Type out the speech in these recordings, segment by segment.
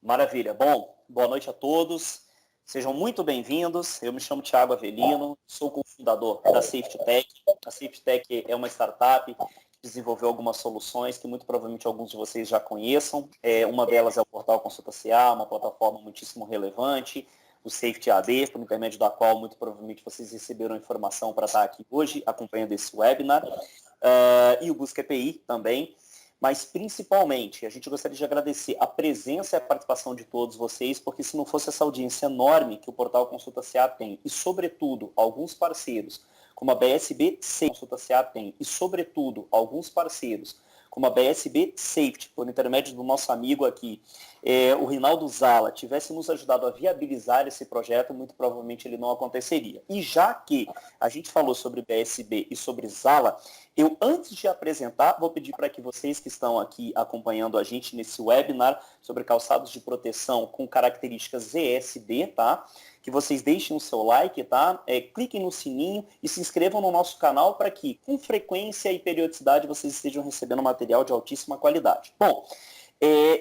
Maravilha. Bom, boa noite a todos. Sejam muito bem-vindos. Eu me chamo Thiago Avelino, sou cofundador da Safety Tech. A Safety Tech é uma startup que desenvolveu algumas soluções que muito provavelmente alguns de vocês já conheçam. Uma delas é o portal Consulta CA, uma plataforma muitíssimo relevante, o Safety AD, por intermédio da qual muito provavelmente vocês receberam informação para estar aqui hoje acompanhando esse webinar. E o Busca EPI também. Mas, principalmente, a gente gostaria de agradecer a presença e a participação de todos vocês, porque se não fosse essa audiência enorme que o portal Consulta CA tem, e, sobretudo, alguns parceiros, como a BSB Consulta CA tem, e, sobretudo, alguns parceiros, como a BSB Safety, por intermédio do nosso amigo aqui, o Rinaldo Zala, tivesse nos ajudado a viabilizar esse projeto, muito provavelmente ele não aconteceria. E já que a gente falou sobre BSB e sobre Zala, eu, antes de apresentar, vou pedir para que vocês que estão aqui acompanhando a gente nesse webinar sobre calçados de proteção com características ESD, tá? Que vocês deixem o seu like, tá? Cliquem no sininho e se inscrevam no nosso canal para que, com frequência e periodicidade, vocês estejam recebendo material de altíssima qualidade. Bom,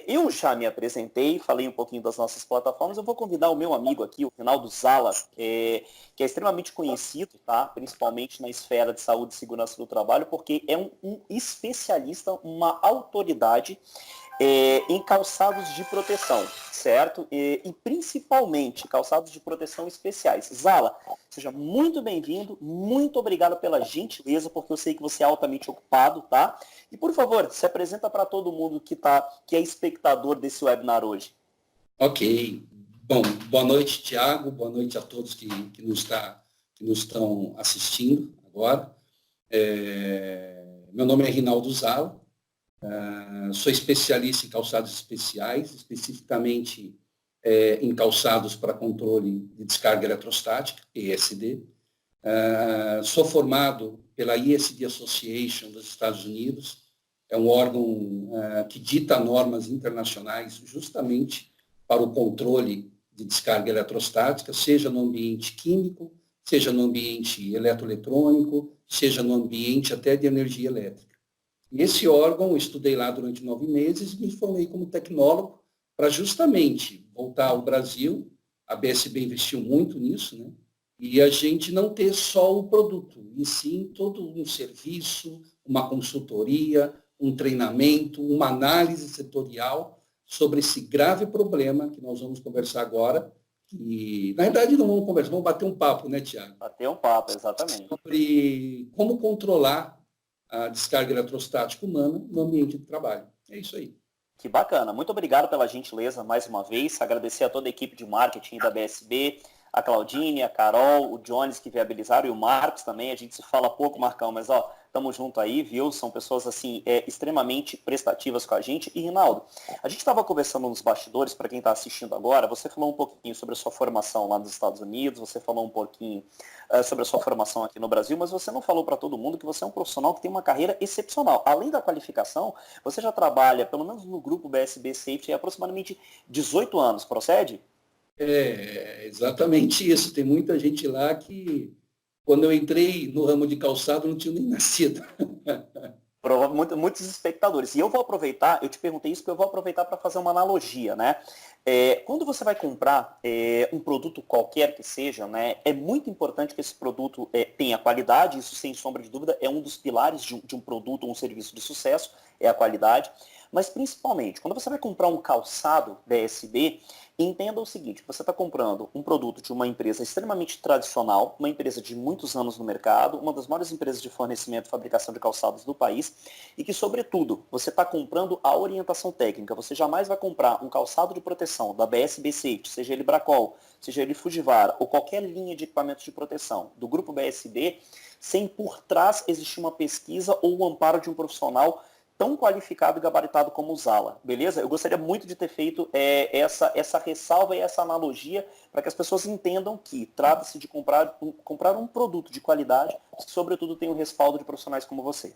eu já me apresentei, falei um pouquinho das nossas plataformas, eu vou convidar o meu amigo aqui, o Rinaldo Zala, que é extremamente conhecido, tá? Principalmente na esfera de saúde e segurança do trabalho, porque é um especialista, uma autoridade em calçados de proteção, certo? E principalmente calçados de proteção especiais. Zala, seja muito bem-vindo, muito obrigado pela gentileza, porque eu sei que você é altamente ocupado, tá? E, por favor, se apresenta para todo mundo que é espectador desse webinar hoje. Ok. Bom, boa noite, Thiago, boa noite a todos que nos estão assistindo agora. Meu nome é Rinaldo Zala. Sou especialista em calçados especiais, especificamente em calçados para controle de descarga eletrostática, ESD. Sou formado pela ESD Association dos Estados Unidos, é um órgão que dita normas internacionais justamente para o controle de descarga eletrostática, seja no ambiente químico, seja no ambiente eletroeletrônico, seja no ambiente até de energia elétrica. E esse órgão, eu estudei lá durante 9 meses e me formei como tecnólogo para justamente voltar ao Brasil. A BSB investiu muito nisso, né? E a gente não ter só o produto, e sim todo um serviço, uma consultoria, um treinamento, uma análise setorial sobre esse grave problema que nós vamos conversar agora. E, na verdade, não vamos conversar, vamos bater um papo, né, Tiago? Bater um papo, exatamente. Sobre como controlar a descarga eletrostática humana no ambiente de trabalho. É isso aí. Que bacana. Muito obrigado pela gentileza mais uma vez. Agradecer a toda a equipe de marketing da BSB, a Claudine, a Carol, o Jones que viabilizaram e o Marcos também. A gente se fala pouco, Marcão, mas estamos junto aí, viu? São pessoas assim extremamente prestativas com a gente. E Rinaldo, a gente estava conversando nos bastidores, para quem está assistindo agora, você falou um pouquinho sobre a sua formação lá nos Estados Unidos, você falou um pouquinho sobre a sua formação aqui no Brasil, mas você não falou para todo mundo que você é um profissional que tem uma carreira excepcional. Além da qualificação, você já trabalha, pelo menos no grupo BSB Safety, há aproximadamente 18 anos, procede? É exatamente isso. Tem muita gente lá que, quando eu entrei no ramo de calçado, não tinha nem nascido. Muitos espectadores. E eu vou aproveitar, eu te perguntei isso porque eu vou aproveitar para fazer uma analogia, né? Quando você vai comprar um produto qualquer que seja, né, é muito importante que esse produto tenha qualidade, isso sem sombra de dúvida é um dos pilares de um produto ou um serviço de sucesso, é a qualidade. Mas principalmente, quando você vai comprar um calçado BSB, entenda o seguinte, você está comprando um produto de uma empresa extremamente tradicional, uma empresa de muitos anos no mercado, uma das maiores empresas de fornecimento e fabricação de calçados do país, e que, sobretudo, você está comprando a orientação técnica. Você jamais vai comprar um calçado de proteção da BSB Safety, seja ele Bracol, seja ele Fujiwara, ou qualquer linha de equipamentos de proteção do grupo BSB, sem por trás existir uma pesquisa ou o amparo de um profissional tão qualificado e gabaritado como o Zala, beleza? Eu gostaria muito de ter feito essa ressalva e essa analogia para que as pessoas entendam que trata-se de comprar um produto de qualidade que, sobretudo, tem o respaldo de profissionais como você.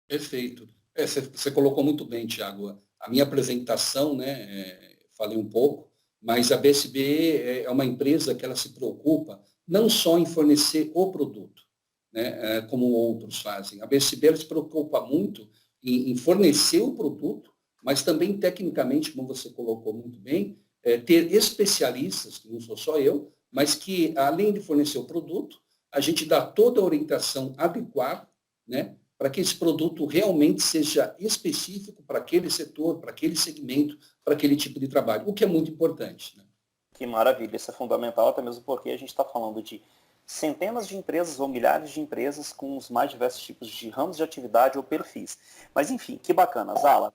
Perfeito. Você colocou muito bem, Tiago. A minha apresentação, né, falei um pouco, mas a BSB é uma empresa que ela se preocupa não só em fornecer o produto, né, como outros fazem. A BSB ela se preocupa muito em fornecer o produto, mas também tecnicamente, como você colocou muito bem, ter especialistas, que não sou só eu, mas que, além de fornecer o produto, a gente dá toda a orientação adequada, né, para que esse produto realmente seja específico para aquele setor, para aquele segmento, para aquele tipo de trabalho, o que é muito importante. Né? Que maravilha, isso é fundamental, até mesmo porque a gente está falando de centenas de empresas ou milhares de empresas com os mais diversos tipos de ramos de atividade ou perfis. Mas enfim, que bacana, Zala.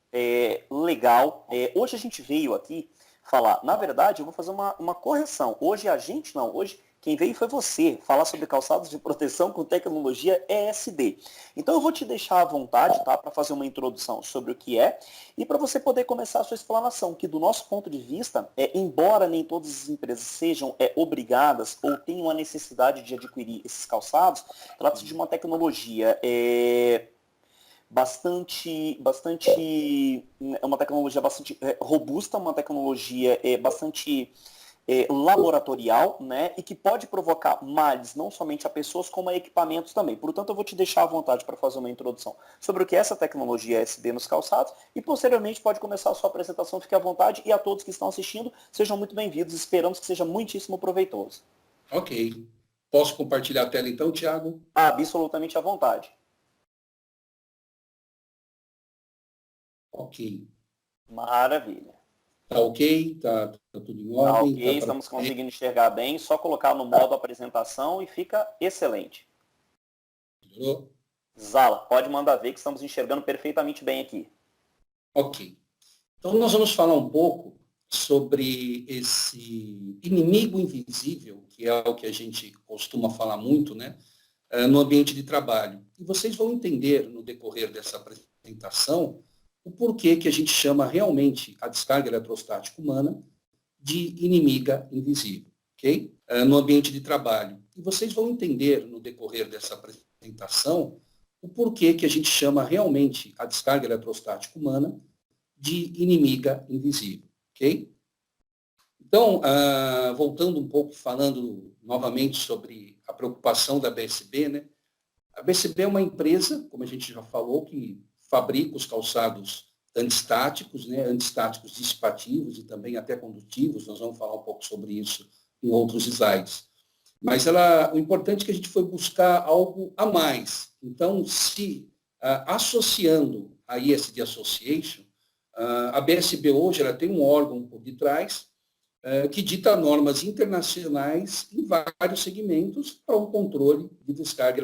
Legal. Hoje a gente veio aqui falar, na verdade, eu vou fazer uma correção. Hoje a gente não, hoje quem veio foi você, falar sobre calçados de proteção com tecnologia ESD. Então eu vou te deixar à vontade, tá, para fazer uma introdução sobre o que é e para você poder começar a sua explanação, que do nosso ponto de vista, embora nem todas as empresas sejam obrigadas ou tenham a necessidade de adquirir esses calçados, trata-se de uma tecnologia uma tecnologia bastante robusta, uma tecnologia bastante laboratorial, né, e que pode provocar males não somente a pessoas, como a equipamentos também. Portanto, eu vou te deixar à vontade para fazer uma introdução sobre o que é essa tecnologia SD nos calçados e, posteriormente, pode começar a sua apresentação. Fique à vontade e a todos que estão assistindo, sejam muito bem-vindos. Esperamos que seja muitíssimo proveitoso. Ok. Posso compartilhar a tela então, Thiago? Absolutamente à vontade. Ok. Maravilha. Tá ok? Tá tudo em Tá ordem? ok, estamos conseguindo enxergar bem, só colocar no modo apresentação e fica excelente. Melhorou? Zala, pode mandar ver que estamos enxergando perfeitamente bem aqui. Ok. Então, nós vamos falar um pouco sobre esse inimigo invisível, que é o que a gente costuma falar muito, né, no ambiente de trabalho. E vocês vão entender, no decorrer dessa apresentação, o porquê que a gente chama realmente a descarga eletrostática humana de inimiga invisível, ok? No ambiente de trabalho. E vocês vão entender, no decorrer dessa apresentação, o porquê que a gente chama realmente a descarga eletrostática humana de inimiga invisível, ok? Então, voltando um pouco, falando novamente sobre a preocupação da BSB, né? A BSB é uma empresa, como a gente já falou, que fabrica os calçados antistáticos, né? Antistáticos dissipativos e também até condutivos, nós vamos falar um pouco sobre isso em outros slides. Mas o importante é que a gente foi buscar algo a mais. Então, se associando a ESD Association, a BSB hoje ela tem um órgão por detrás que dita normas internacionais em vários segmentos para um controle de descarga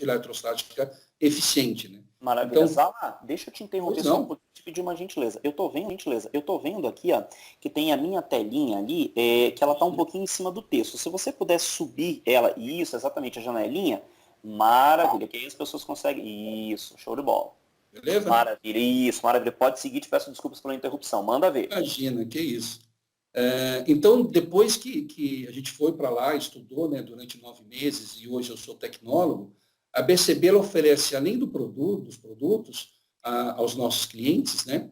eletrostática eficiente. Né? Maravilha. Então, Zala, deixa eu te interromper só um pouquinho e te pedir uma gentileza. Eu tô vendo aqui, ó, que tem a minha telinha ali, que ela tá um pouquinho em cima do texto. Se você puder subir ela, isso, exatamente, a janelinha, maravilha, que aí as pessoas conseguem. Isso, show de bola. Beleza? Maravilha, isso, maravilha. Pode seguir, te peço desculpas pela interrupção. Manda ver. Imagina, que isso. Então, depois que a gente foi para lá, estudou, né, durante 9 meses, e hoje eu sou tecnólogo, a BCB ela oferece, além dos produtos, aos nossos clientes, né,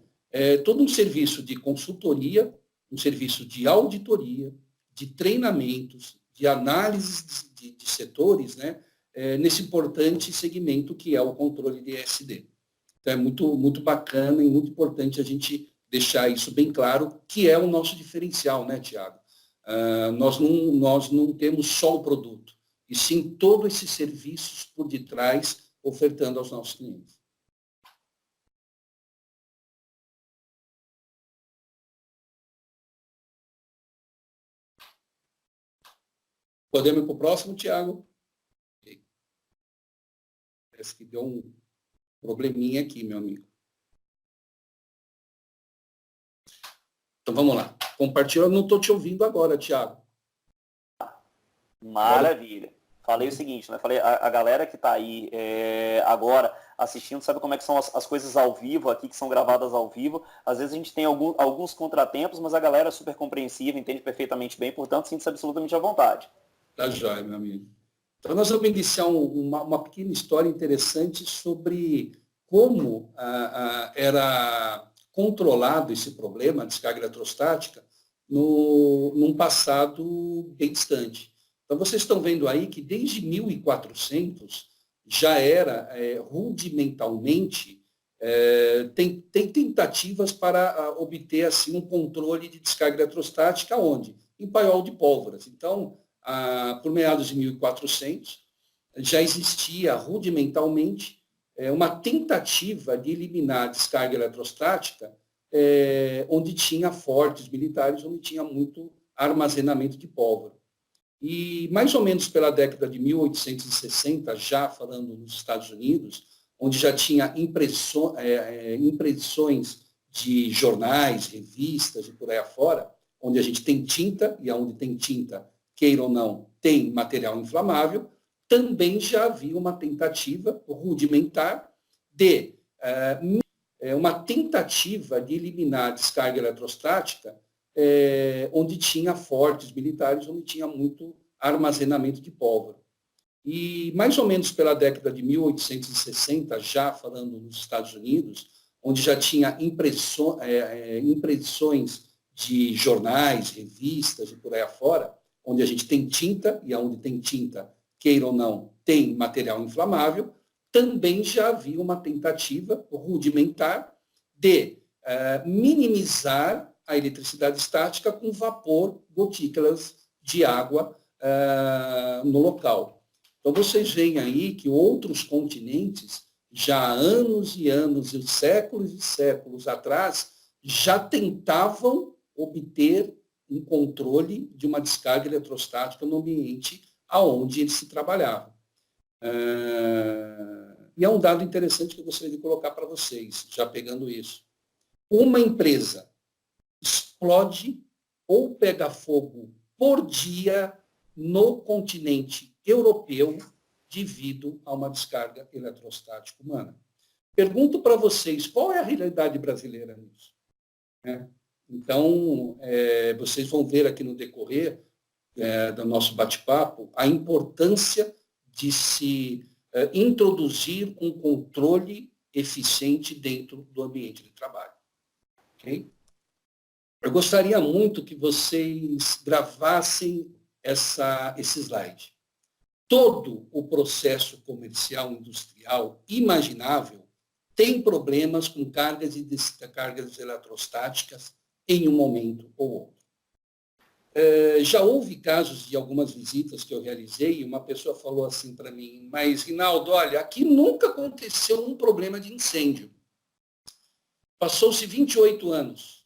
todo um serviço de consultoria, um serviço de auditoria, de treinamentos, de análises de setores, né, nesse importante segmento que é o controle de ESD. Então, é muito, muito bacana e muito importante a gente deixar isso bem claro, que é o nosso diferencial, né, Tiago? Nós não temos só o produto, e sim todos esses serviços por detrás ofertando aos nossos clientes. Podemos ir para o próximo, Tiago? Parece que deu um probleminha aqui, meu amigo. Então, vamos lá. Compartilha, eu não estou te ouvindo agora, Tiago. Maravilha. Falei o seguinte, né? Falei, a galera que está aí agora assistindo sabe como é que são as coisas ao vivo aqui, que são gravadas ao vivo. Às vezes a gente tem alguns contratempos, mas a galera é super compreensiva, entende perfeitamente bem, portanto, sinta-se absolutamente à vontade. Tá joia, meu amigo. Então, nós vamos iniciar uma pequena história interessante sobre como era controlado esse problema, a descarga eletrostática, num passado bem distante. Então, vocês estão vendo aí que desde 1400 já era rudimentalmente tem tentativas para obter assim, um controle de descarga eletrostática, onde? Em paiol de pólvoras. Então, por meados de 1400, já existia rudimentalmente uma tentativa de eliminar a descarga eletrostática onde tinha fortes militares, onde tinha muito armazenamento de pólvora. E mais ou menos pela década de 1860, já falando nos Estados Unidos, onde já tinha impressões de jornais, revistas e por aí afora, onde a gente tem tinta, e onde tem tinta, queira ou não, tem material inflamável, também já havia uma tentativa rudimentar de eliminar a descarga eletrostática onde tinha fortes militares, onde tinha muito armazenamento de pólvora. E mais ou menos pela década de 1860, já falando nos Estados Unidos, onde já tinha impressões de jornais, revistas e por aí afora, onde a gente tem tinta, e onde tem tinta, queira ou não, tem material inflamável, também já havia uma tentativa rudimentar de minimizar a eletricidade estática com vapor, gotículas de água no local. Então, vocês veem aí que outros continentes, já há anos e anos, e séculos atrás, já tentavam obter um controle de uma descarga eletrostática no ambiente aonde eles se trabalhavam. E é um dado interessante que eu gostaria de colocar para vocês, já pegando isso. Uma empresa explode ou pega fogo por dia no continente europeu devido a uma descarga eletrostática humana. Pergunto para vocês, qual é a realidade brasileira nisso? Então, vocês vão ver aqui no decorrer do nosso bate-papo a importância de se introduzir um controle eficiente dentro do ambiente de trabalho. Okay? Eu gostaria muito que vocês gravassem esse slide. Todo o processo comercial industrial imaginável tem problemas com cargas e descargas eletrostáticas em um momento ou outro. Já houve casos de algumas visitas que eu realizei e uma pessoa falou assim para mim, mas, Rinaldo, olha, aqui nunca aconteceu um problema de incêndio. Passou-se 28 anos.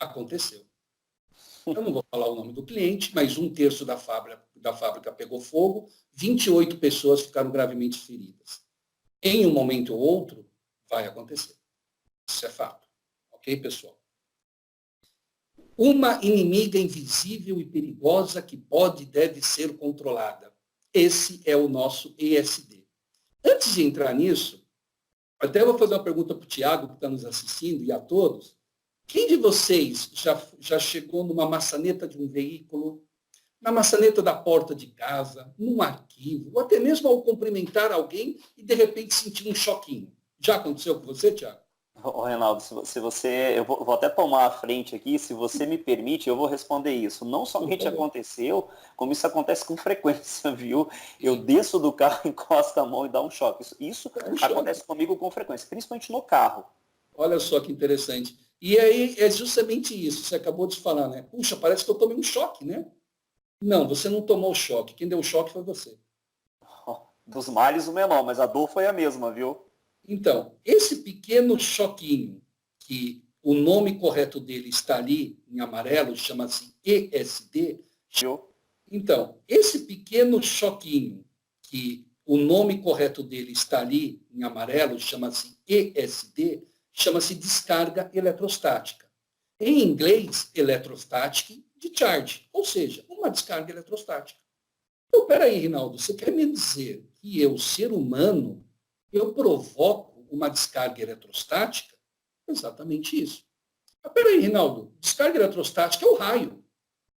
Aconteceu. Eu não vou falar o nome do cliente, mas 1/3 da fábrica pegou fogo, 28 pessoas ficaram gravemente feridas. Em um momento ou outro, vai acontecer. Isso é fato. Ok, pessoal? Uma inimiga invisível e perigosa que pode e deve ser controlada. Esse é o nosso ESD. Antes de entrar nisso, até vou fazer uma pergunta para o Tiago, que está nos assistindo, e a todos. Quem de vocês já chegou numa maçaneta de um veículo, na maçaneta da porta de casa, num arquivo, ou até mesmo ao cumprimentar alguém e, de repente, sentir um choquinho? Já aconteceu com você, Tiago? Ô, Reinaldo, eu vou até tomar a frente aqui, se você me permite, eu vou responder isso. Não somente aconteceu, como isso acontece com frequência, viu? Eu desço do carro, encosto a mão e dá um choque. Isso acontece comigo com frequência, principalmente no carro. Olha só que interessante. E aí é justamente isso, você acabou de falar, né? Puxa, parece que eu tomei um choque, né? Não, você não tomou o choque. Quem deu o choque foi você. Dos males o menor, mas a dor foi a mesma, viu? Então, esse pequeno choquinho, que o nome correto dele está ali em amarelo, chama-se ESD. Então, esse pequeno choquinho, que o nome correto dele está ali em amarelo, chama-se ESD, chama-se descarga eletrostática. Em inglês, electrostatic discharge, ou seja, uma descarga eletrostática. Então, peraí, Rinaldo, você quer me dizer que eu, ser humano, eu provoco uma descarga eletrostática? Exatamente isso. Mas peraí, Rinaldo, descarga eletrostática é o raio.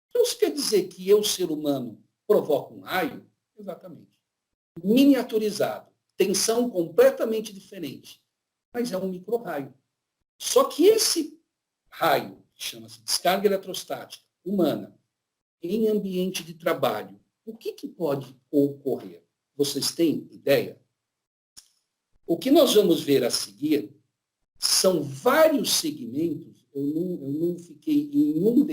Então, isso quer dizer que eu, ser humano, provoco um raio? Exatamente. Miniaturizado, tensão completamente diferente, mas é um micro-raio. Só que esse raio, que chama-se descarga eletrostática humana, em ambiente de trabalho, o que pode ocorrer? Vocês têm ideia? O que nós vamos ver a seguir São vários segmentos, eu não fiquei em um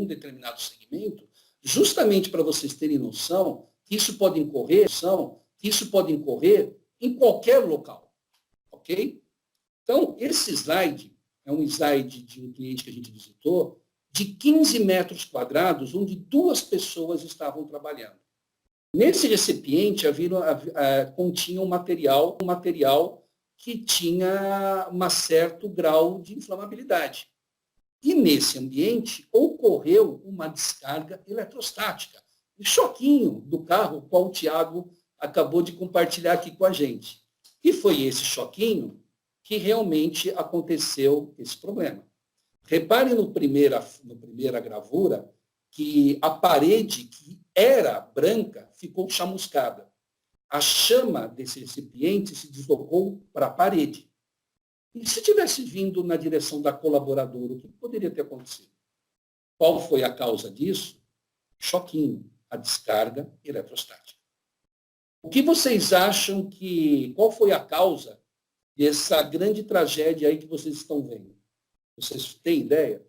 determinado segmento, justamente para vocês terem noção que isso pode incorrer em qualquer local, ok? Então, esse slide é um slide de um cliente que a gente visitou, de 15 metros quadrados, onde 2 pessoas estavam trabalhando. Nesse recipiente continha um material que tinha um certo grau de inflamabilidade. E nesse ambiente ocorreu uma descarga eletrostática. O choquinho do carro, qual o Tiago acabou de compartilhar aqui com a gente. E foi esse choquinho que realmente aconteceu esse problema. Repare na primeira gravura que a parede, que era branca, ficou chamuscada. A chama desse recipiente se deslocou para a parede. E se tivesse vindo na direção da colaboradora, o que poderia ter acontecido? Qual foi a causa disso? Choquinho, a descarga eletrostática. O que vocês acham qual foi a causa dessa grande tragédia aí que vocês estão vendo? Vocês têm ideia?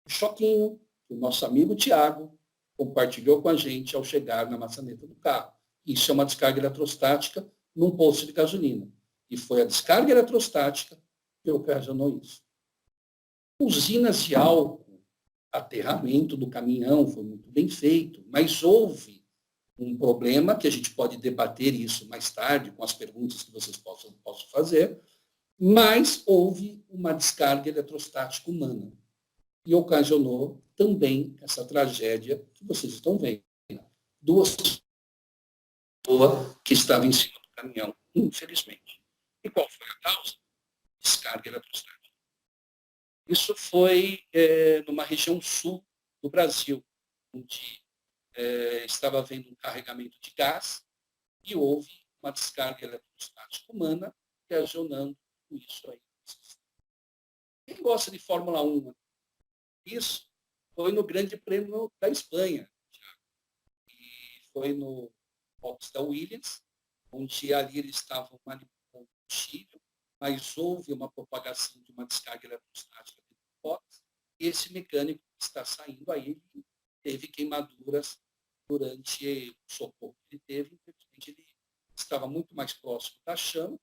O choquinho que o nosso amigo Tiago compartilhou com a gente ao chegar na maçaneta do carro. Isso é uma descarga eletrostática num posto de gasolina. E foi a descarga eletrostática que ocasionou isso. Usinas de álcool, aterramento do caminhão foi muito bem feito, mas houve um problema que a gente pode debater isso mais tarde com as perguntas que vocês possam fazer, mas houve uma descarga eletrostática humana e ocasionou também essa tragédia que vocês estão vendo. 2 pessoas que estavam em cima do caminhão, infelizmente. E qual foi a causa? Descarga eletrostática. Isso foi numa região sul do Brasil, onde estava havendo um carregamento de gás e houve uma descarga eletrostática humana, ocasionando isso aí. Quem gosta de Fórmula 1? Isso foi no Grande Prêmio da Espanha. E foi no box da Williams, onde ali eles estavam manipulando o combustível, mas houve uma propagação de uma descarga eletrostática dentro do box, e esse mecânico que está saindo aí teve queimaduras durante o socorro que ele teve, infelizmente ele estava muito mais próximo da chama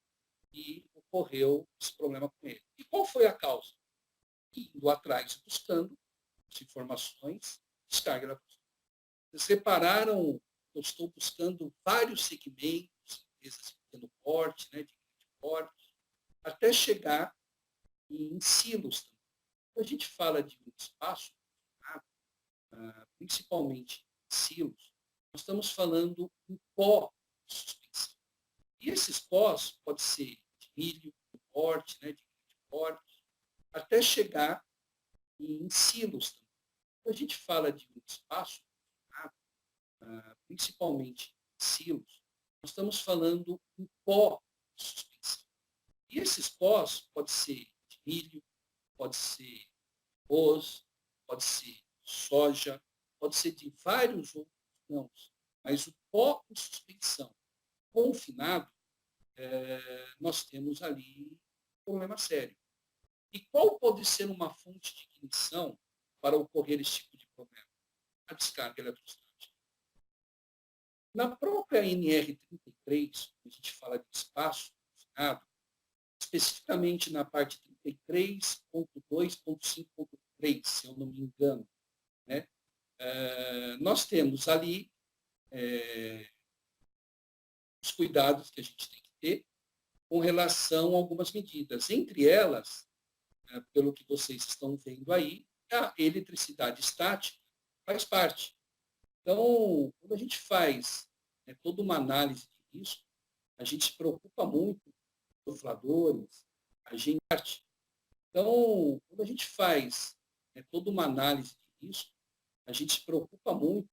e ocorreu esse problema com ele. E qual foi a causa? Indo atrás, buscando as informações, descarga eletrostática. Vocês repararam, eu estou buscando vários segmentos, empresas de pequeno porte, de grande porte, até chegar em silos. Quando a gente fala de um espaço, principalmente silos, nós estamos falando em pó de suspensão. E esses pós pode ser de milho, de porte, de grande porte, até chegar em silos. Quando a gente fala de um espaço, principalmente silos, nós estamos falando em pó de suspensão. E esses pós pode ser de milho, pode ser arroz, pode ser soja, pode ser de vários outros grãos. Mas o pó de suspensão confinado, nós temos ali um problema sério. E qual pode ser uma fonte de ignição para ocorrer esse tipo de problema? A descarga eletrostática. Na própria NR33, a gente fala de espaço confinado, especificamente na parte 33.2.5.3, se eu não me engano, nós temos ali os cuidados que a gente tem que ter com relação a algumas medidas. Entre elas, pelo que vocês estão vendo aí, a eletricidade estática faz parte. Então, quando a gente faz toda uma análise de risco, a gente se preocupa muito com os sofradores, a gente. Então, quando a gente faz toda uma análise de risco, a gente se preocupa muito.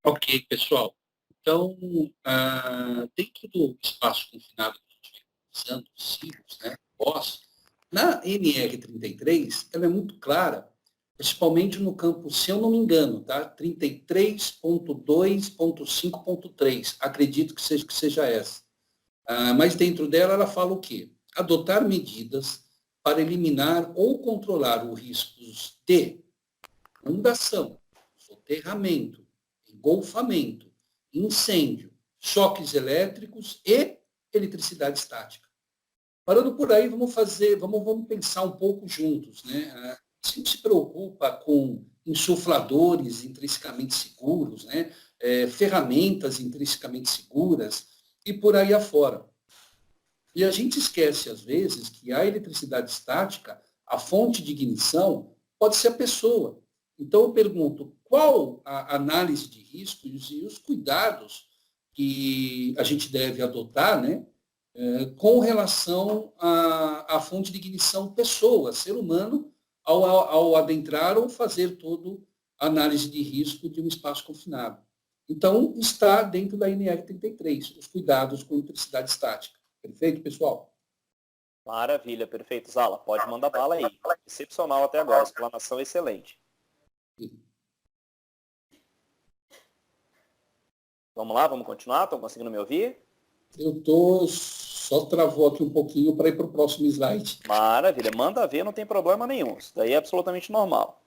Ok, pessoal. Então, dentro do espaço confinado que a gente vem usando, silos, na NR33, ela é muito clara, principalmente no campo, se eu não me engano, 33.2.5.3, acredito que seja essa. Mas dentro dela ela fala o quê? Adotar medidas para eliminar ou controlar os riscos de inundação, soterramento, engolfamento, incêndio, choques elétricos e eletricidade estática. Parando por aí, vamos pensar um pouco juntos, né? A gente se preocupa com insufladores intrinsecamente seguros, né? Ferramentas intrinsecamente seguras e por aí afora. E a gente esquece, às vezes, que a eletricidade estática, a fonte de ignição, pode ser a pessoa. Então, eu pergunto, qual a análise de riscos e os cuidados que a gente deve adotar, né, com relação à fonte de ignição pessoa, ser humano, ao adentrar ou fazer toda a análise de risco de um espaço confinado. Então, está dentro da NR 33, os cuidados com eletricidade estática. Perfeito, pessoal? Maravilha, perfeito, Zala. Pode mandar bala aí. Excepcional até agora, explanação excelente. Vamos lá, vamos continuar? Estão conseguindo me ouvir? Eu estou, só travou aqui um pouquinho para ir para o próximo slide. Maravilha, manda ver, não tem problema nenhum. Isso daí é absolutamente normal.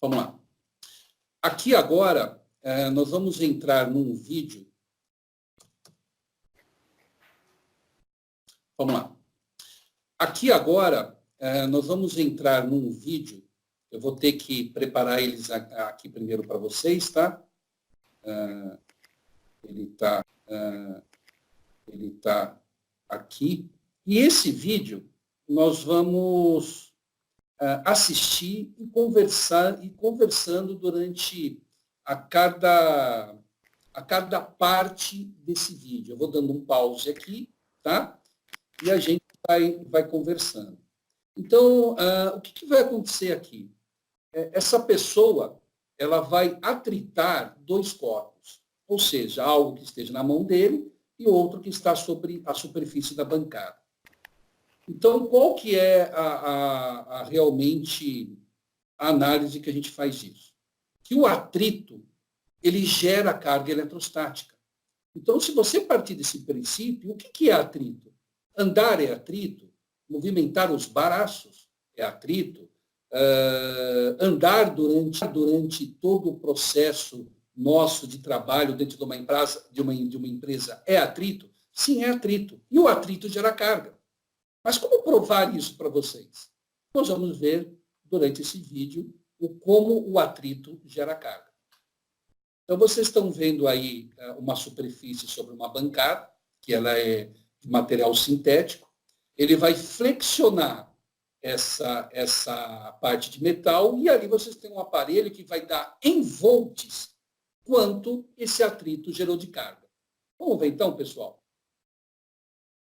Vamos lá. Aqui agora, nós vamos entrar num vídeo. Vamos lá. Aqui agora, nós vamos entrar num vídeo. Eu vou ter que preparar eles aqui primeiro para vocês, tá? Ele tá aqui. E esse vídeo nós vamos assistir e conversando durante a cada parte desse vídeo. Eu vou dando um pause aqui, tá? E a gente vai conversando. Então, o que vai acontecer aqui? Essa pessoa, ela vai atritar dois corpos, ou seja, algo que esteja na mão dele e outro que está sobre a superfície da bancada. Então, qual que é realmente a análise que a gente faz disso? Que o atrito, ele gera carga eletrostática. Então, se você partir desse princípio, o que é atrito? Andar é atrito, movimentar os braços é atrito, andar durante todo o processo nosso de trabalho dentro de uma empresa é atrito? Sim, é atrito. E o atrito gera carga. Mas como provar isso para vocês? Nós vamos ver durante esse vídeo como o atrito gera carga. Então, vocês estão vendo aí uma superfície sobre uma bancada, que ela é de material sintético. Ele vai flexionar essa parte de metal e ali vocês têm um aparelho que vai dar em volts quanto esse atrito gerou de carga. Vamos ver então, pessoal?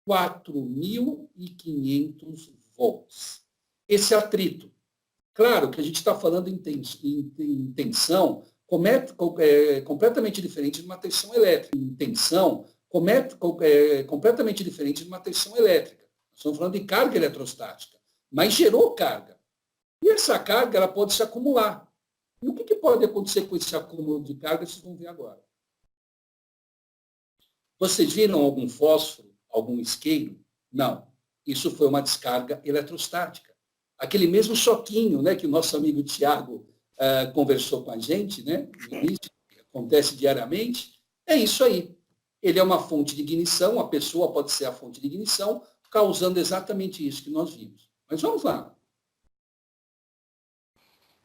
4.500 volts. Esse atrito. Claro que a gente está falando em tensão completamente diferente de uma tensão elétrica. Em tensão completamente diferente de uma tensão elétrica. Nós estamos falando de carga eletrostática, mas gerou carga. E essa carga ela pode se acumular. E o que pode acontecer com esse acúmulo de carga, vocês vão ver agora. Vocês viram algum fósforo, algum isqueiro? Não. Isso foi uma descarga eletrostática. Aquele mesmo choquinho, né, que o nosso amigo Tiago conversou com a gente, né, no início, que acontece diariamente, é isso aí. Ele é uma fonte de ignição, a pessoa pode ser a fonte de ignição, causando exatamente isso que nós vimos. Mas vamos lá.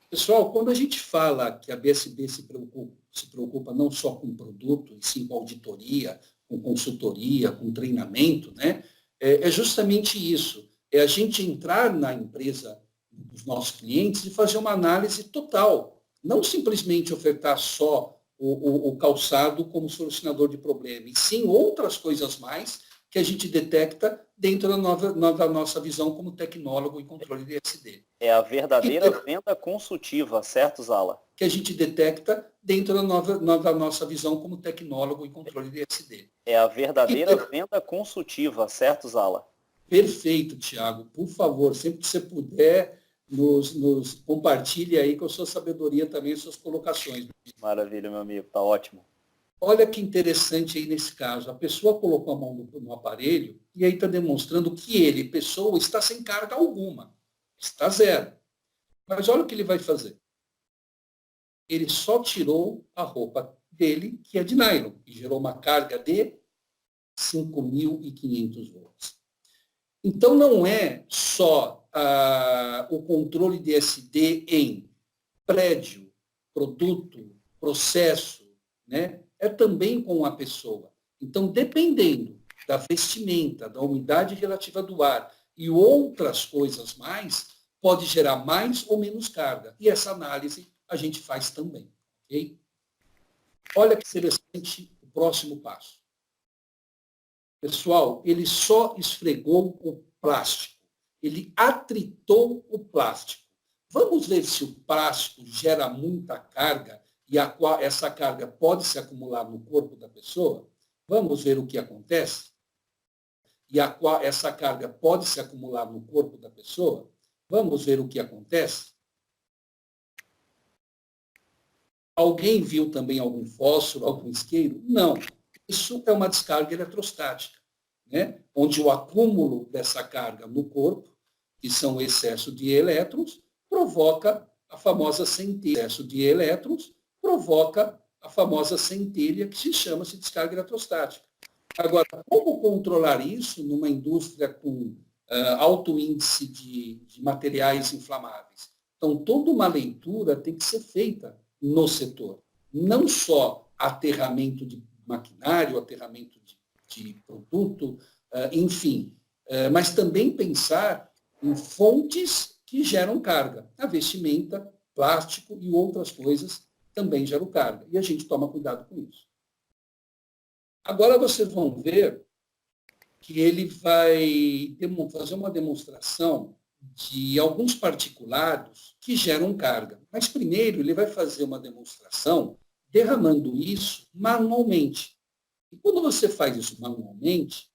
Pessoal, quando a gente fala que a BSB se preocupa não só com produto, e sim com auditoria, com consultoria, com treinamento, né, é justamente isso. É a gente entrar na empresa dos nossos clientes e fazer uma análise total. Não simplesmente ofertar só o calçado como solucionador de problema, e sim outras coisas mais que a gente detecta dentro da nossa visão como tecnólogo e controle de SD. É a verdadeira venda consultiva, certo, Zala? Que a gente detecta dentro da nossa visão como tecnólogo e controle de SD. É a verdadeira venda consultiva, certo, Zala? Perfeito, Tiago. Por favor, sempre que você puder, nos compartilhe aí com a sua sabedoria também, suas colocações. Maravilha, meu amigo. Tá ótimo. Olha que interessante aí nesse caso. A pessoa colocou a mão no aparelho e aí está demonstrando que ele, pessoa, está sem carga alguma. Está zero. Mas olha o que ele vai fazer. Ele só tirou a roupa dele, que é de nylon, e gerou uma carga de 5.500 volts. Então, não é só o controle de SD em prédio, produto, processo, né? É também com a pessoa. Então, dependendo da vestimenta, da umidade relativa do ar e outras coisas mais, pode gerar mais ou menos carga. E essa análise a gente faz também. Okay? Olha que interessante o próximo passo. Pessoal, ele só esfregou o plástico. Ele atritou o plástico. Vamos ver se o plástico gera muita carga e essa carga pode se acumular no corpo da pessoa? Vamos ver o que acontece? E essa carga pode se acumular no corpo da pessoa? Vamos ver o que acontece? Alguém viu também algum fósforo, algum isqueiro? Não. Isso é uma descarga eletrostática, né? Onde o acúmulo dessa carga no corpo, que são o excesso de elétrons, provoca a famosa centelha. O excesso de elétrons provoca a famosa centelha, que se chama-se descarga eletrostática. Agora, como controlar isso numa indústria com alto índice de materiais inflamáveis? Então, toda uma leitura tem que ser feita no setor. Não só aterramento de maquinário, aterramento de produto, enfim, mas também pensar em fontes que geram carga. A vestimenta, plástico e outras coisas também geram carga. E a gente toma cuidado com isso. Agora vocês vão ver que ele vai fazer uma demonstração de alguns particulados que geram carga. Mas primeiro ele vai fazer uma demonstração derramando isso manualmente. E quando você faz isso manualmente,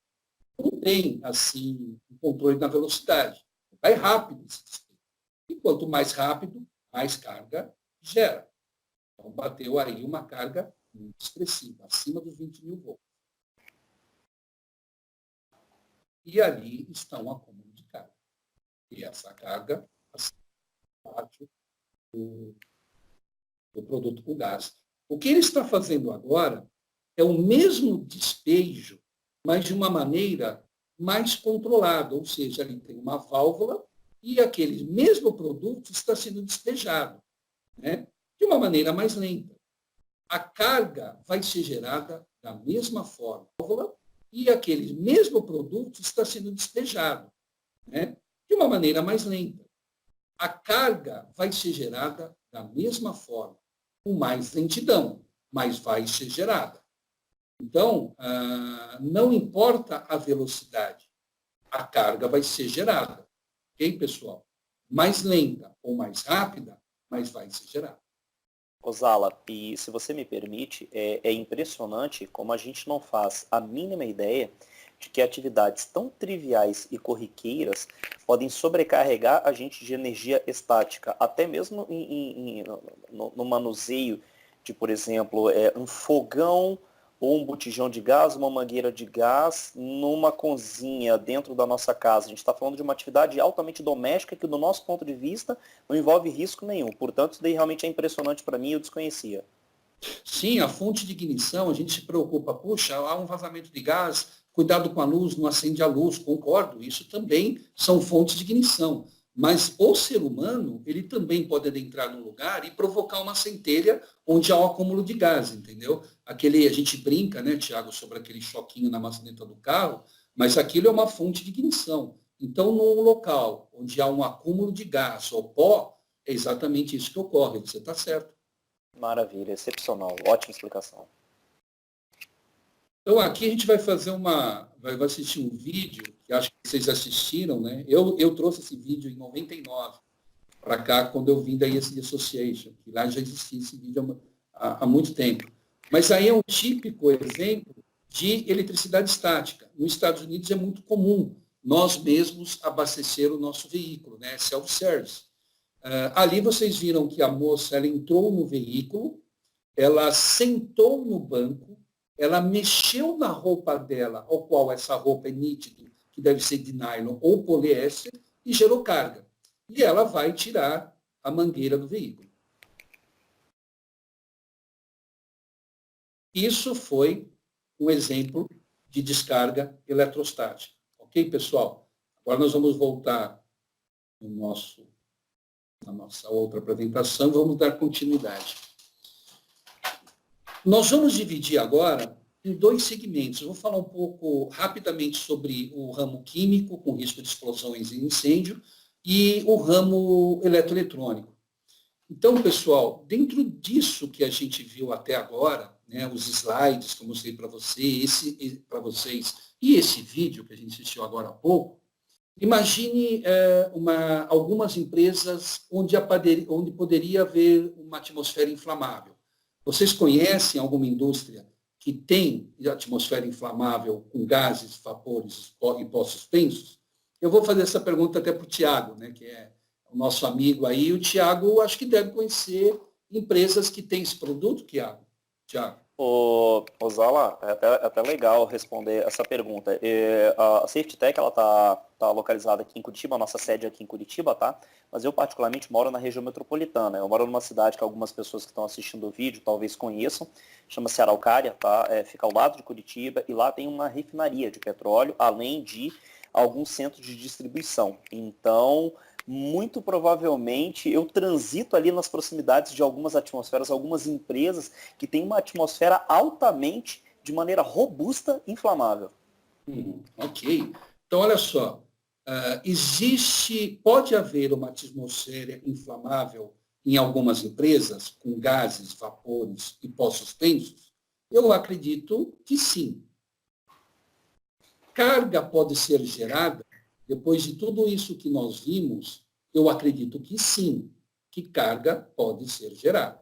não tem assim um controle da velocidade. Vai rápido esse despejo. E quanto mais rápido, mais carga gera. Então bateu aí uma carga muito expressiva, acima dos 20.000 volts. E ali está um acúmulo de carga. E essa carga parte do produto com gás. O que ele está fazendo agora é o mesmo despejo, mas de uma maneira mais controlada, ou seja, ele tem uma válvula e aquele mesmo produto está sendo despejado, né, de uma maneira mais lenta. A carga vai ser gerada da mesma forma, e aquele mesmo produto está sendo despejado, né, de uma maneira mais lenta. A carga vai ser gerada da mesma forma, com mais lentidão, mas vai ser gerada. Então, não importa a velocidade, a carga vai ser gerada. Ok, pessoal? Mais lenta ou mais rápida, mas vai ser gerada. Osala, e se você me permite, é impressionante como a gente não faz a mínima ideia de que atividades tão triviais e corriqueiras podem sobrecarregar a gente de energia estática, até mesmo no manuseio de, por exemplo, um fogão ou um botijão de gás, uma mangueira de gás, numa cozinha dentro da nossa casa. A gente está falando de uma atividade altamente doméstica que, do nosso ponto de vista, não envolve risco nenhum. Portanto, isso daí realmente é impressionante para mim, eu desconhecia. Sim, a fonte de ignição, a gente se preocupa, puxa, há um vazamento de gás, cuidado com a luz, não acende a luz, concordo, isso também são fontes de ignição. Mas o ser humano, ele também pode adentrar num lugar e provocar uma centelha onde há um acúmulo de gás, entendeu? A gente brinca, né, Tiago, sobre aquele choquinho na maçaneta do carro, mas aquilo é uma fonte de ignição. Então, num local onde há um acúmulo de gás ou pó, é exatamente isso que ocorre, você está certo. Maravilha, excepcional, ótima explicação. Então, aqui a gente vai fazer vai assistir um vídeo, que acho que vocês assistiram, né? Eu trouxe esse vídeo em 99 para cá, quando eu vim da ESG Association, que lá já existia esse vídeo há muito tempo. Mas aí é um típico exemplo de eletricidade estática. Nos Estados Unidos é muito comum nós mesmos abastecer o nosso veículo, né? Self-service. Ali vocês viram que a moça ela entrou no veículo ela sentou no banco, ela mexeu na roupa dela, ao qual essa roupa é nítido, que deve ser de nylon ou poliéster, e gerou carga. E ela vai tirar a mangueira do veículo. Isso foi um exemplo de descarga eletrostática. Ok, pessoal? Agora nós vamos voltar na nossa outra apresentação, vamos dar continuidade. Nós vamos dividir agora em dois segmentos. Eu vou falar um pouco rapidamente sobre o ramo químico, com risco de explosões e incêndio, e o ramo eletroeletrônico. Então, pessoal, dentro disso que a gente viu até agora, né, os slides que eu mostrei para vocês e esse vídeo que a gente assistiu agora há pouco, imagine algumas empresas onde poderia haver uma atmosfera inflamável. Vocês conhecem alguma indústria que tem atmosfera inflamável com gases, vapores e pó suspensos? Eu vou fazer essa pergunta até para o Tiago, né, que é o nosso amigo aí. O Tiago, acho que deve conhecer empresas que têm esse produto, Tiago. Ô Zala, é até legal responder essa pergunta. A Safety Tech, ela tá localizada aqui em Curitiba, a nossa sede é aqui em Curitiba, tá? Mas eu particularmente moro na região metropolitana. Eu moro numa cidade que algumas pessoas que estão assistindo o vídeo talvez conheçam, chama-se Araucária, tá? Fica ao lado de Curitiba e lá tem uma refinaria de petróleo, além de alguns centros de distribuição. Então, muito provavelmente eu transito ali nas proximidades de algumas atmosferas, algumas empresas que têm uma atmosfera altamente, de maneira robusta, inflamável. Ok. Então, olha só, pode haver uma atmosfera inflamável em algumas empresas, com gases, vapores e pó suspensos? Eu acredito que sim. Carga pode ser gerada, depois de tudo isso que nós vimos, eu acredito que sim, que carga pode ser gerada.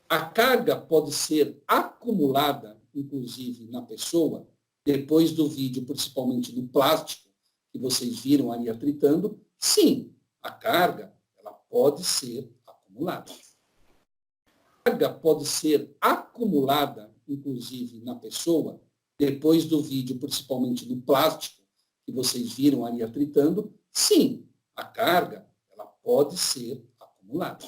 A carga pode ser acumulada, inclusive, na pessoa, depois do vídeo, principalmente do plástico, que vocês viram ali atritando. Sim, a carga ela pode ser acumulada. A carga pode ser acumulada, inclusive, na pessoa, depois do vídeo, principalmente do plástico, que vocês viram ali atritando. Sim, a carga ela pode ser acumulada.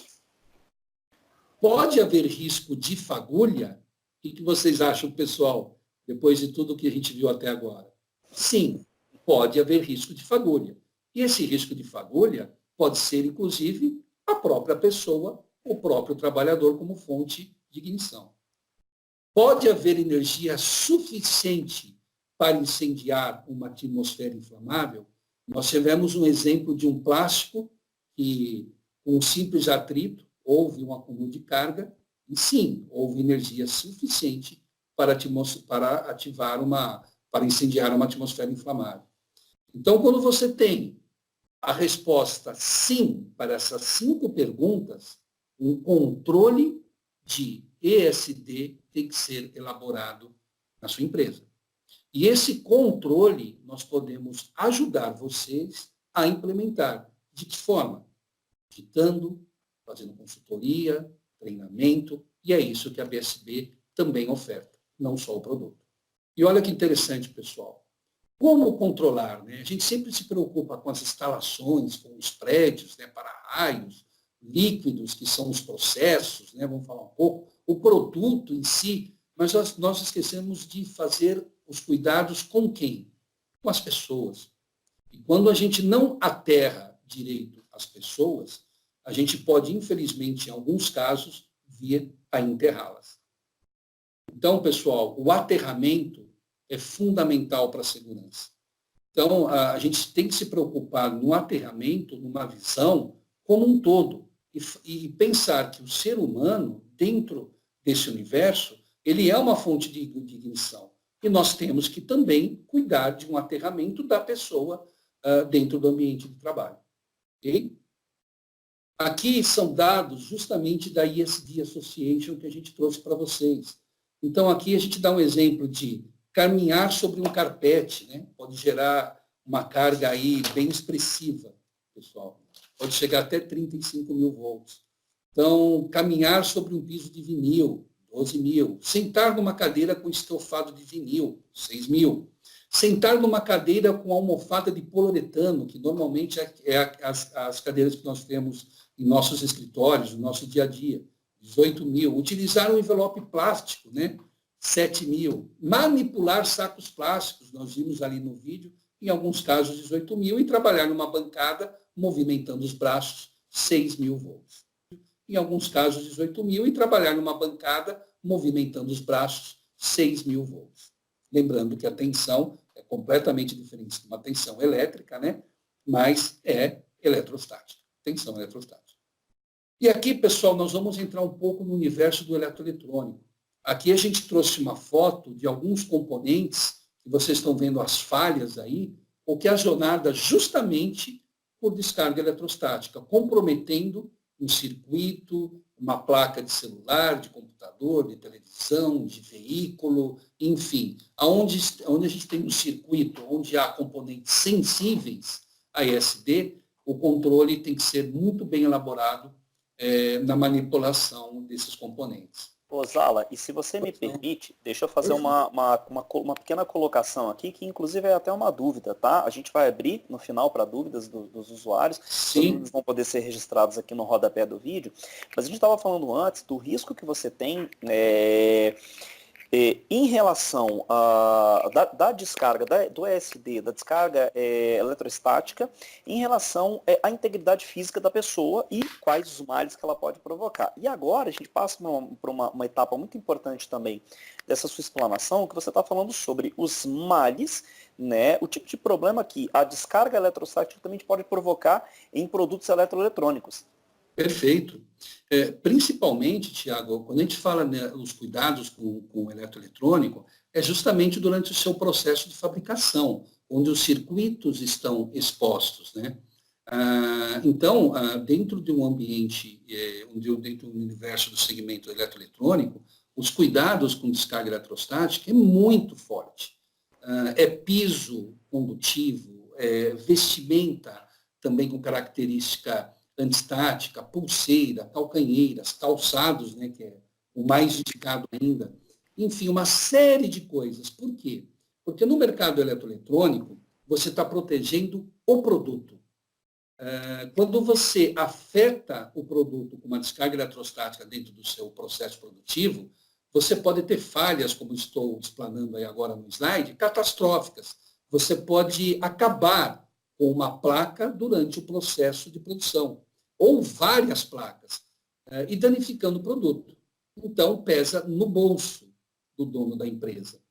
Pode haver risco de fagulha? O que vocês acham, pessoal, depois de tudo que a gente viu até agora? Sim, pode haver risco de fagulha. E esse risco de fagulha pode ser, inclusive, a própria pessoa, o próprio trabalhador como fonte de ignição. Pode haver energia suficiente para incendiar uma atmosfera inflamável? Nós tivemos um exemplo de um plástico que, com um simples atrito, houve um acúmulo de carga, e sim, houve energia suficiente para incendiar uma atmosfera inflamável. Então, quando você tem a resposta sim para essas 5 perguntas, um controle de ESD tem que ser elaborado na sua empresa. E esse controle nós podemos ajudar vocês a implementar. De que forma? Digitando, fazendo consultoria, treinamento, e é isso que a BSB também oferta, não só o produto. E olha que interessante, pessoal. Como controlar? Né? A gente sempre se preocupa com as instalações, com os prédios, né, para raios, líquidos, que são os processos, né, vamos falar um pouco, o produto em si, mas nós esquecemos de fazer os cuidados com quem? Com as pessoas. E quando a gente não aterra direito as pessoas, a gente pode, infelizmente, em alguns casos, vir a enterrá-las. Então, pessoal, o aterramento é fundamental para a segurança. Então, a gente tem que se preocupar no aterramento, numa visão como um todo, e pensar que o ser humano, dentro desse universo, ele é uma fonte de ignição. E nós temos que também cuidar de um aterramento da pessoa dentro do ambiente de trabalho. Ok? Aqui são dados justamente da ESD Association que a gente trouxe para vocês. Então, aqui a gente dá um exemplo de caminhar sobre um carpete, né? Pode gerar uma carga aí bem expressiva, pessoal. Pode chegar até 35 mil volts. Então, caminhar sobre um piso de vinil, 12 mil. Sentar numa cadeira com estofado de vinil, 6 mil. Sentar numa cadeira com almofada de poliuretano, que normalmente as cadeiras que nós temos em nossos escritórios, no nosso dia a dia, 18 mil. Utilizar um envelope plástico, né? 7 mil. Manipular sacos plásticos, nós vimos ali no vídeo, em alguns casos 18 mil, e trabalhar numa bancada, movimentando os braços, 6 mil volts. Em alguns casos 18 mil, e trabalhar numa bancada, movimentando os braços, 6 mil volts. Lembrando que a tensão é completamente diferente de uma tensão elétrica, né? Mas é eletrostática, tensão eletrostática. E aqui, pessoal, nós vamos entrar um pouco no universo do eletroeletrônico. Aqui a gente trouxe uma foto de alguns componentes, que vocês estão vendo as falhas aí, ocasionadas justamente por descarga eletrostática, comprometendo um circuito, uma placa de celular, de computador, de televisão, de veículo, enfim. Onde a gente tem um circuito onde há componentes sensíveis a ESD, o controle tem que ser muito bem elaborado na manipulação desses componentes. Ô, Zala, e se você me permite, deixa eu fazer uma pequena colocação aqui, que inclusive é até uma dúvida, tá? A gente vai abrir no final para dúvidas dos usuários, todos vão poder ser registrados aqui no rodapé do vídeo, mas a gente estava falando antes do risco que você tem em relação da descarga do ESD, da descarga eletrostática, em relação à integridade física da pessoa e quais os males que ela pode provocar. E agora a gente passa por uma etapa muito importante também dessa sua explanação, que você está falando sobre os males, né, o tipo de problema que a descarga eletrostática também pode provocar em produtos eletroeletrônicos. Perfeito. Principalmente, Tiago, quando a gente fala, né, os cuidados com o eletroeletrônico, é justamente durante o seu processo de fabricação, onde os circuitos estão expostos, né? Então, dentro de um ambiente, dentro do universo do segmento eletroeletrônico, os cuidados com descarga eletrostática é muito forte. É piso condutivo, vestimenta também com característica antistática, pulseira, calcanheiras, calçados, né, que é o mais indicado ainda. Enfim, uma série de coisas. Por quê? Porque no mercado eletroeletrônico, você está protegendo o produto. Quando você afeta o produto com uma descarga eletrostática dentro do seu processo produtivo, você pode ter falhas, como estou explanando aí agora no slide, catastróficas. Você pode acabar com uma placa durante o processo de produção, ou várias placas, e danificando o produto. Então, pesa no bolso do dono da empresa.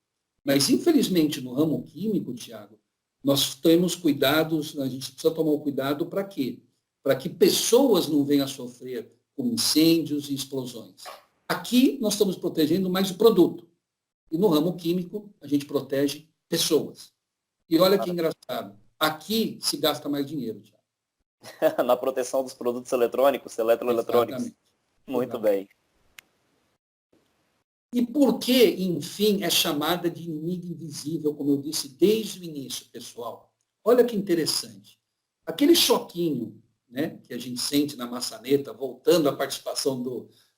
Mas, infelizmente, no ramo químico, Tiago, nós temos cuidados, a gente precisa tomar cuidado para quê? Para que pessoas não venham a sofrer com incêndios e explosões. Aqui, nós estamos protegendo mais o produto. E no ramo químico, a gente protege pessoas. E olha que engraçado. Aqui se gasta mais dinheiro, Tiago. Na proteção dos produtos eletrônicos, eletroeletrônicos. Exatamente. Muito bem. E por que, enfim, é chamada de inimigo invisível, como eu disse desde o início, pessoal? Olha que interessante. Aquele choquinho, né, que a gente sente na maçaneta, voltando à participação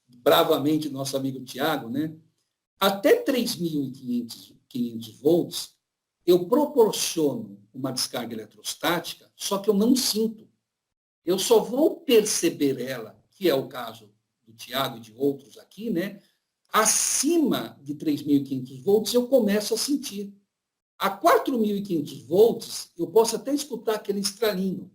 bravamente do nosso amigo Tiago, né? Até 3.500 volts, eu proporciono uma descarga eletrostática, só que eu não sinto. Eu só vou perceber ela, que é o caso do Tiago e de outros aqui, né? Acima de 3.500 volts, eu começo a sentir. A 4.500 volts, eu posso até escutar aquele estralinho.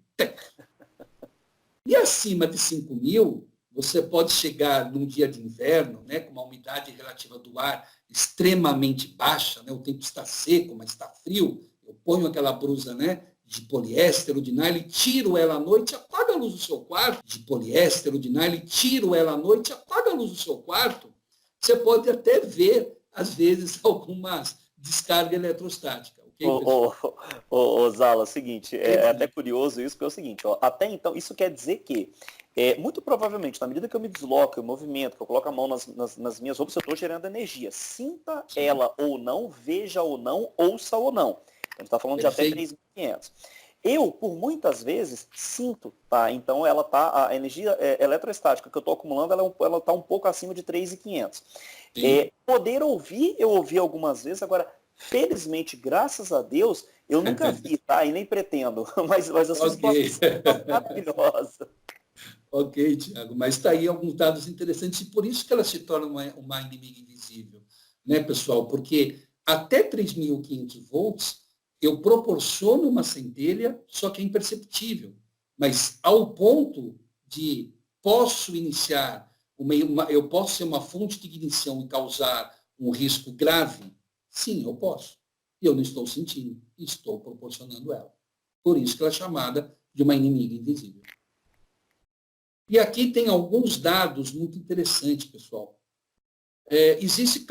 E acima de 5.000, você pode chegar num dia de inverno, né, com uma umidade relativa do ar extremamente baixa, né, o tempo está seco, mas está frio, eu ponho aquela blusa, né, de poliéster ou de nylon, tiro ela à noite, apaga a luz do seu quarto, de poliéster ou de nylon, tiro ela à noite, apaga a luz do seu quarto, você pode até ver, às vezes, algumas descargas eletrostáticas. Zala, é o seguinte, é até curioso isso, porque é o seguinte, ó, até então, isso quer dizer que, muito provavelmente, na medida que eu me desloco, eu movimento, que eu coloco a mão nas minhas roupas, eu estou gerando energia. Sinta ela ou não, veja ou não, ouça ou não. A gente está falando de até 3.500. Eu, por muitas vezes, sinto, tá? Então, a energia eletrostática que eu estou acumulando, ela está um pouco acima de 3.500. Poder ouvir, eu ouvi algumas vezes, agora, felizmente, graças a Deus, eu nunca vi, tá? E nem pretendo, mas a sua exposição é maravilhosa. Ok, Tiago, mas está aí alguns dados interessantes e por isso que ela se torna uma inimiga invisível, né, pessoal? Porque até 3.500 volts eu proporciono uma centelha, só que é imperceptível. Mas ao ponto de posso iniciar, eu posso ser uma fonte de ignição e causar um risco grave? Sim, eu posso. E eu não estou sentindo, estou proporcionando ela. Por isso que ela é chamada de uma inimiga invisível. E aqui tem alguns dados muito interessantes, pessoal. Existe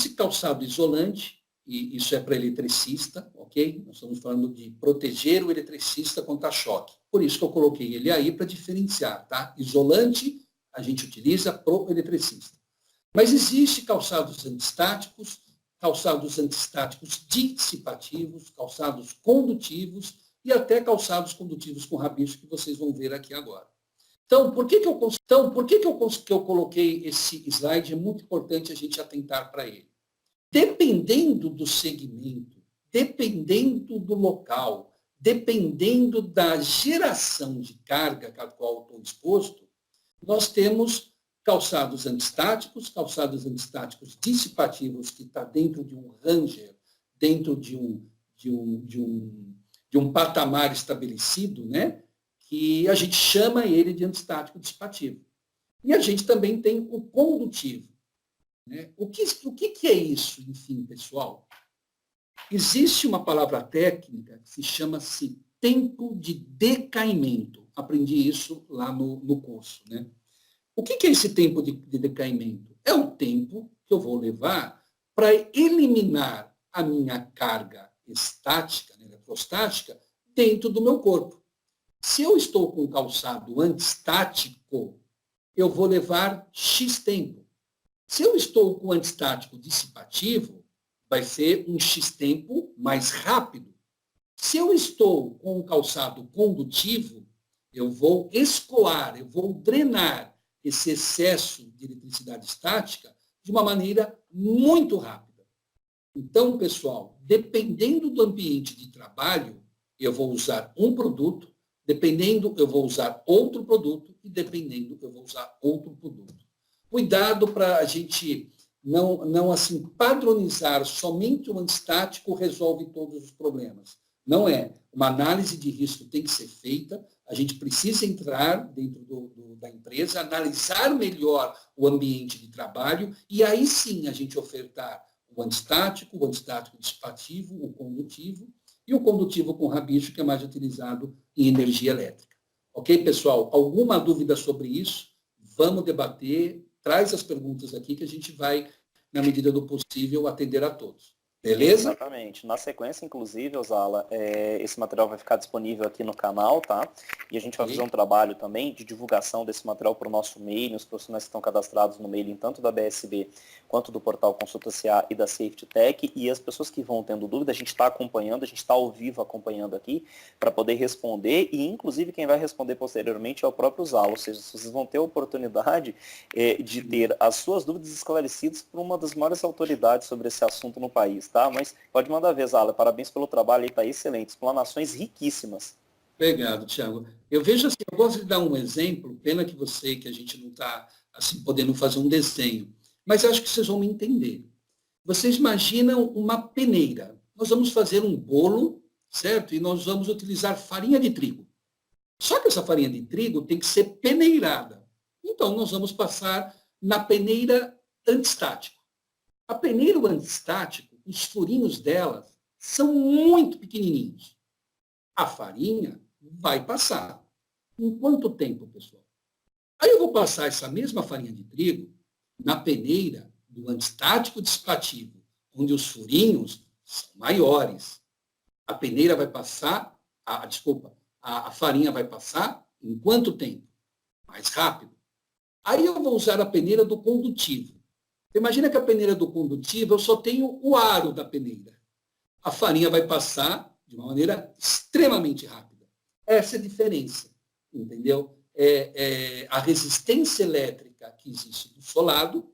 calçado isolante, e isso é para eletricista, ok? Nós estamos falando de proteger o eletricista contra choque. Por isso que eu coloquei ele aí para diferenciar, tá? Isolante a gente utiliza para o eletricista. Mas existe calçados antistáticos dissipativos, calçados condutivos e até calçados condutivos com rabicho, que vocês vão ver aqui agora. Então, por que eu coloquei esse slide? É muito importante a gente atentar para ele. Dependendo do segmento, dependendo do local, dependendo da geração de carga a qual estou exposto, nós temos calçados antistáticos dissipativos, que está dentro de um ranger, dentro de um patamar estabelecido, né? Que a gente chama ele de antistático dissipativo. E a gente também tem o condutivo. Né? O que é isso, enfim, pessoal? Existe uma palavra técnica que se chama-se tempo de decaimento. Aprendi isso lá no curso. Né? O que é esse tempo de decaimento? É o tempo que eu vou levar para eliminar a minha carga estática, né, eletrostática, dentro do meu corpo. Se eu estou com calçado antistático, eu vou levar X tempo. Se eu estou com antistático dissipativo, vai ser um X tempo mais rápido. Se eu estou com um calçado condutivo, eu vou escoar, eu vou drenar esse excesso de eletricidade estática de uma maneira muito rápida. Então, pessoal, dependendo do ambiente de trabalho, eu vou usar um produto, dependendo, eu vou usar outro produto e dependendo, eu vou usar outro produto. Cuidado para a gente não assim padronizar somente o antistático resolve todos os problemas. Não é. Uma análise de risco tem que ser feita, a gente precisa entrar dentro da empresa, analisar melhor o ambiente de trabalho e aí sim a gente ofertar o antistático dissipativo, o condutivo e o condutivo com rabicho, que é mais utilizado em energia elétrica. Ok, pessoal? Alguma dúvida sobre isso? Vamos debater, traz as perguntas aqui que a gente vai, na medida do possível, atender a todos. Beleza? Exatamente. Na sequência, inclusive, Osala, esse material vai ficar disponível aqui no canal, tá? E a gente vai fazer um trabalho também de divulgação desse material para o nosso e-mail, os profissionais que estão cadastrados no mailing, tanto da BSB quanto do portal Consulta CA e da Safety Tech. E as pessoas que vão tendo dúvida, a gente está acompanhando, a gente está ao vivo acompanhando aqui para poder responder. E, inclusive, quem vai responder posteriormente é o próprio Osala. Ou seja, vocês vão ter a oportunidade de ter as suas dúvidas esclarecidas por uma das maiores autoridades sobre esse assunto no país. Tá? Mas pode mandar ver, Zala. Parabéns pelo trabalho, aí está excelente. Explanações riquíssimas. Obrigado, Thiago. Eu vejo assim, eu gosto de dar um exemplo, pena que a gente não está assim, podendo fazer um desenho, mas acho que vocês vão me entender. Vocês imaginam uma peneira. Nós vamos fazer um bolo, certo? E nós vamos utilizar farinha de trigo. Só que essa farinha de trigo tem que ser peneirada. Então, nós vamos passar na peneira antistático. A peneira antistático, os furinhos dela são muito pequenininhos. A farinha vai passar. Em quanto tempo, pessoal? Aí eu vou passar essa mesma farinha de trigo na peneira do antistático dissipativo, onde os furinhos são maiores. A peneira vai passar, a farinha vai passar em quanto tempo? Mais rápido. Aí eu vou usar a peneira do condutivo. Imagina que a peneira do condutivo, eu só tenho o aro da peneira. A farinha vai passar de uma maneira extremamente rápida. Essa é a diferença, entendeu? A resistência elétrica que existe do solado,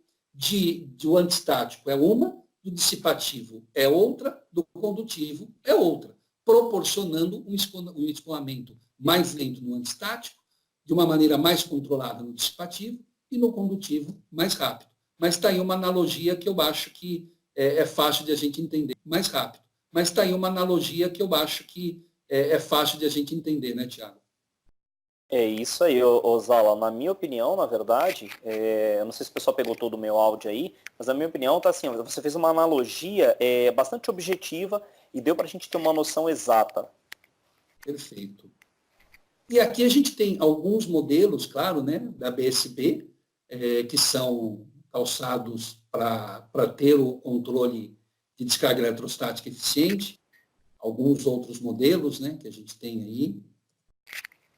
do antistático é uma, do dissipativo é outra, do condutivo é outra, proporcionando um escoamento mais lento no antistático, de uma maneira mais controlada no dissipativo e no condutivo mais rápido. Mas está aí uma analogia que eu acho que é fácil de a gente entender, mais rápido. Mas está aí uma analogia que eu acho que é fácil de a gente entender, né, Tiago? É isso aí, Zala. Na minha opinião, na verdade, eu não sei se o pessoal pegou todo o meu áudio aí, mas na minha opinião tá assim, você fez uma analogia bastante objetiva e deu para a gente ter uma noção exata. Perfeito. E aqui a gente tem alguns modelos, claro, né, da BSB, que são calçados para ter o controle de descarga eletrostática eficiente, alguns outros modelos, né, que a gente tem aí.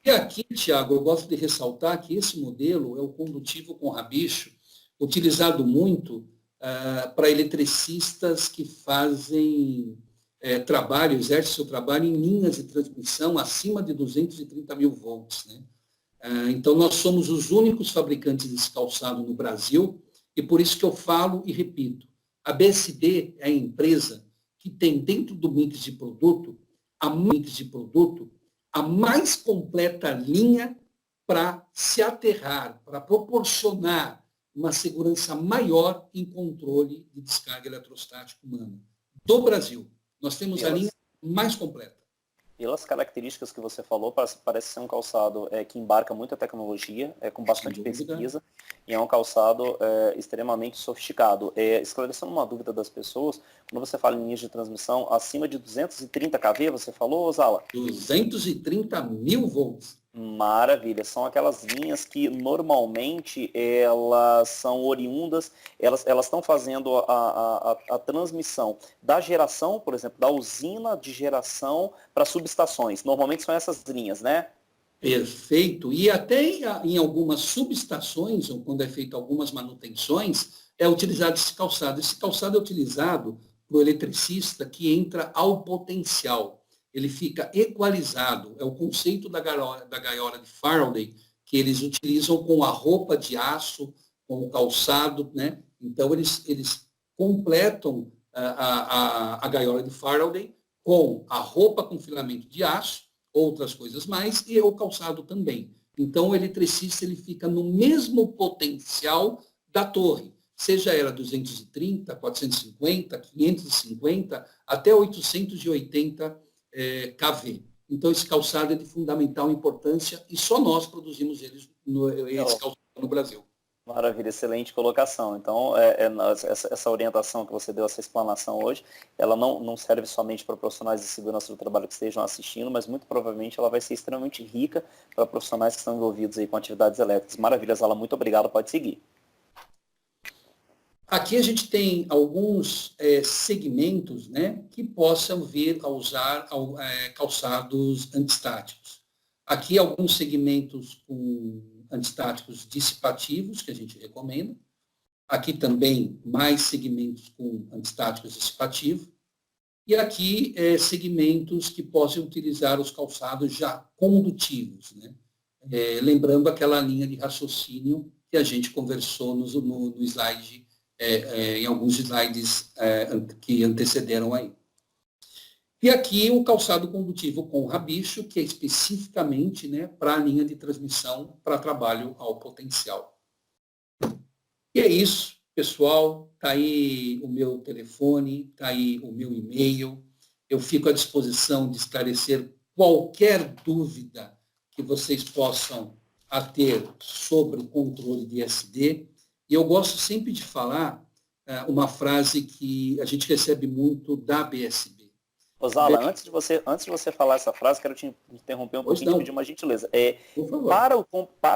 E aqui, Tiago, eu gosto de ressaltar que esse modelo é o condutivo com rabicho, utilizado muito para eletricistas que fazem trabalho, exercem seu trabalho em linhas de transmissão acima de 230 mil volts. Né? Então, nós somos os únicos fabricantes desse calçado no Brasil, e por isso que eu falo e repito, a BSD é a empresa que tem dentro do mix de produto, a mais completa linha para se aterrar, para proporcionar uma segurança maior em controle de descarga eletrostática humana do Brasil. Nós temos a linha mais completa. Pelas características que você falou, parece ser um calçado que embarca muita tecnologia, com bastante pesquisa, e é um calçado extremamente sofisticado. Esclarecendo uma dúvida das pessoas, quando você fala em linhas de transmissão acima de 230 kV, você falou, Zala? 230 mil volts. Maravilha, são aquelas linhas que normalmente elas são oriundas, elas estão fazendo a transmissão da geração, por exemplo, da usina de geração para subestações. Normalmente são essas linhas, né? Perfeito. E até em algumas subestações, ou quando é feito algumas manutenções, é utilizado esse calçado. Esse calçado é utilizado para o eletricista que entra ao potencial. Ele fica equalizado. É o conceito da gaiola de Faraday, que eles utilizam com a roupa de aço, com o calçado, né? Então, eles completam a gaiola de Faraday com a roupa com filamento de aço, outras coisas mais, e o calçado também. Então, o eletricista ele fica no mesmo potencial da torre, seja ela 230, 450, 550, até 880 kV. Então, esse calçado é de fundamental importância e só nós produzimos esse calçado no Brasil. Maravilha, excelente colocação. Então, essa orientação que você deu, essa explanação hoje, ela não serve somente para profissionais de segurança do trabalho que estejam assistindo, mas muito provavelmente ela vai ser extremamente rica para profissionais que estão envolvidos aí com atividades elétricas. Maravilha, Zala, muito obrigado, pode seguir. Aqui a gente tem alguns segmentos, né, que possam vir a usar calçados antistáticos. Aqui alguns segmentos com antistáticos dissipativos, que a gente recomenda. Aqui também mais segmentos com antistáticos dissipativos. E aqui segmentos que possam utilizar os calçados já condutivos, né? Lembrando aquela linha de raciocínio que a gente conversou no slide, em alguns slides que antecederam aí. E aqui o calçado condutivo com rabicho, que é especificamente, né, para a linha de transmissão para trabalho ao potencial. E é isso, pessoal. Está aí o meu telefone, está aí o meu e-mail. Eu fico à disposição de esclarecer qualquer dúvida que vocês possam ter sobre o controle de SD. E eu gosto sempre de falar uma frase que a gente recebe muito da BSB. Zala, antes de você falar essa frase, quero te interromper um pouquinho e te pedir uma gentileza. Para o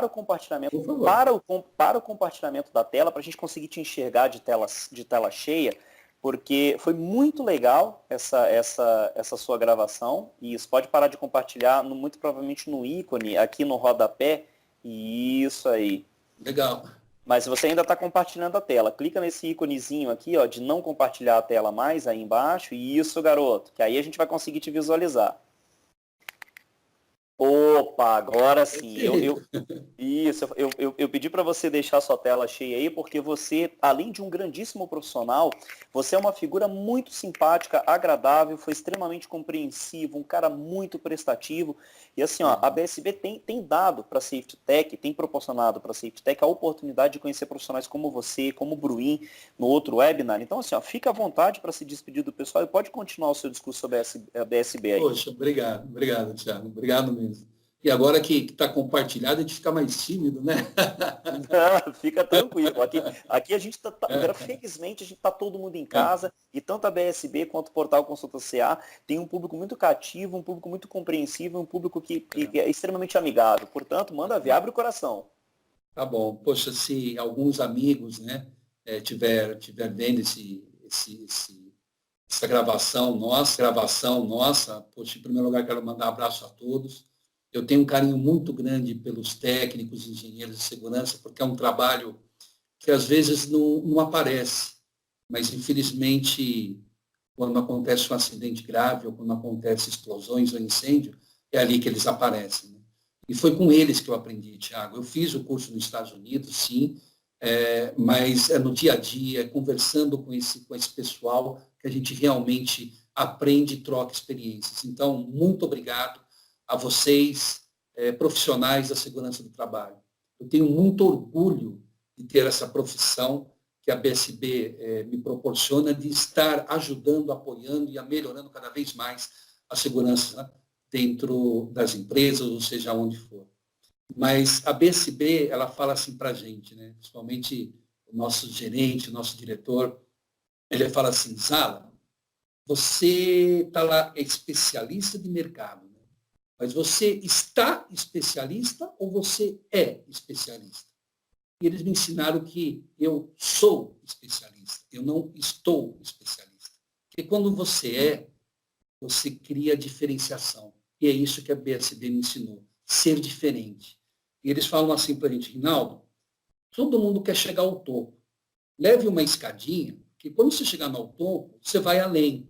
compartilhamento da tela, para a gente conseguir te enxergar de tela cheia, porque foi muito legal essa sua gravação, e isso pode parar de compartilhar, muito provavelmente no ícone, aqui no rodapé, e isso aí. Legal. Mas você ainda está compartilhando a tela. Clica nesse íconezinho aqui, ó, de não compartilhar a tela mais, aí embaixo. Isso, garoto. Que aí a gente vai conseguir te visualizar. Opa, agora sim. Isso, eu pedi para você deixar sua tela cheia aí, porque você, além de um grandíssimo profissional, você é uma figura muito simpática, agradável, foi extremamente compreensivo, um cara muito prestativo. E assim, ó, a BSB tem dado para a Safety Tech, tem proporcionado para a Safety Tech a oportunidade de conhecer profissionais como você, como o Bruin, no outro webinar. Então, assim, ó, fica à vontade para se despedir do pessoal e pode continuar o seu discurso sobre a BSB aí. Poxa, obrigado, Thiago, obrigado mesmo. E agora que está compartilhado, a gente fica mais tímido, né? Não, fica tranquilo. Aqui a gente felizmente, a gente está todo mundo em casa, e tanto a BSB quanto o Portal Consulta CA tem um público muito cativo, um público muito compreensível, um público que é extremamente amigável. Portanto, manda ver, abre o coração. Tá bom. Poxa, se alguns amigos, né, tiver vendo essa gravação nossa, poxa, em primeiro lugar quero mandar um abraço a todos. Eu tenho um carinho muito grande pelos técnicos, engenheiros de segurança, porque é um trabalho que às vezes não aparece, mas infelizmente quando acontece um acidente grave ou quando acontece explosões ou incêndio, é ali que eles aparecem, né? E foi com eles que eu aprendi, Thiago. Eu fiz o curso nos Estados Unidos, sim, mas é no dia a dia, conversando com esse pessoal, que a gente realmente aprende e troca experiências. Então, muito obrigado a vocês, profissionais da segurança do trabalho. Eu tenho muito orgulho de ter essa profissão que a BSB me proporciona, de estar ajudando, apoiando e melhorando cada vez mais a segurança dentro das empresas, ou seja, onde for. Mas a BSB, ela fala assim para a gente, né? Principalmente o nosso gerente, o nosso diretor, ele fala assim, Zala, você está lá, é especialista de mercado, né? Mas você está especialista ou você é especialista? E eles me ensinaram que eu sou especialista, eu não estou especialista. Porque quando você cria diferenciação. E é isso que a BSB me ensinou, ser diferente. E eles falam assim para a gente, Rinaldo, todo mundo quer chegar ao topo. Leve uma escadinha, que quando você chegar no topo, você vai além.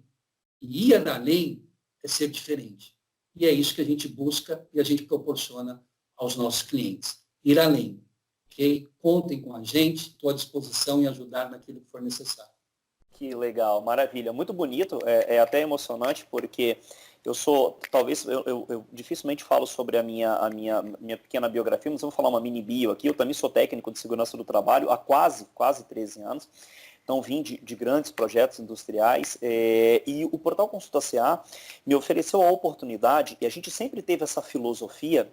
E ir além é ser diferente. E é isso que a gente busca e a gente proporciona aos nossos clientes. Ir além. Okay? Contem com a gente, estou à disposição em ajudar naquilo que for necessário. Que legal, maravilha. Muito bonito, é até emocionante, porque eu dificilmente falo sobre a minha pequena biografia, mas eu vou falar uma mini bio aqui. Eu também sou técnico de segurança do trabalho há quase 13 anos. Então, vim de grandes projetos industriais e o Portal Consulta CA me ofereceu a oportunidade, e a gente sempre teve essa filosofia,